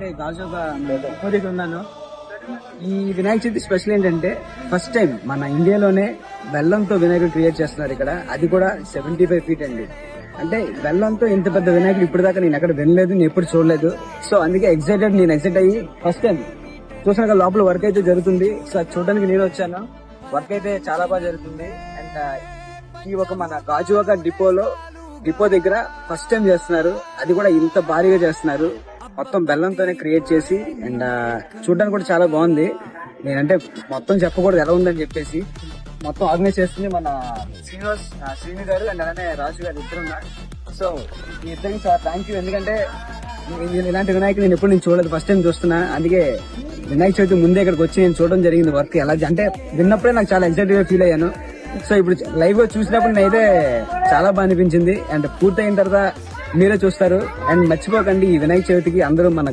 నేనైతే గాజుగా ఉన్నాను. ఈ వినాయక చవితి స్పెషల్ ఏంటంటే ఫస్ట్ టైం మన ఇండియాలోనే బెల్లంతో వినాయకుడు క్రియేట్ చేస్తున్నారు ఇక్కడ. అది కూడా 75 feet అండి. అంటే బెల్లంతో ఇంత పెద్ద వినాయకుడు ఇప్పుడు దాకా నేను ఎక్కడ వినలేదు, నేను ఎప్పుడు చూడలేదు. సో అందుకే నేను ఎక్సైట్ అయ్యి ఫస్ట్ టైం చూసిన లోపల వర్క్ అయితే జరుగుతుంది. సో అది చూడడానికి నేను వచ్చాను. వర్క్ అయితే చాలా బాగా జరుగుతుంది. అండ్ ఈ మన గాజువాక డిపో దగ్గర ఫస్ట్ టైం చేస్తున్నారు. అది కూడా ఇంత భారీగా చేస్తున్నారు. మొత్తం బెల్లంతోనే క్రియేట్ చేసి అండ్ చూడడానికి కూడా చాలా బాగుంది. నేనంటే మొత్తం చెప్పకూడదు ఎలా ఉందని చెప్పేసి. మొత్తం ఆర్గనైజ్ చేస్తుంది మన శ్రీను గారు అండ్ అలానే రాజు గారు ఇద్దరు ఉన్నారు. సో ఈ ఇద్దరికి చాలా థ్యాంక్ యూ. ఎందుకంటే ఇలాంటి వినాయకుడు నేను ఎప్పుడు చూడలేదు, ఫస్ట్ టైం చూస్తున్నా. అందుకే వినాయక చవితి ముందే ఇక్కడికి వచ్చి నేను చూడడం జరిగింది. వర్క్ ఎలా అంటే విన్నప్పుడే నాకు చాలా ఎక్సైటెడ్ గా ఫీల్ అయ్యాను. సో ఇప్పుడు లైవ్ గా చూసినప్పుడు నేనైతే చాలా బాగా అనిపించింది. అండ్ పూర్తయిన తర్వాత మీరే చూస్తారు. అండ్ మర్చిపోకండి, ఈ వినాయక చవితికి అందరూ మన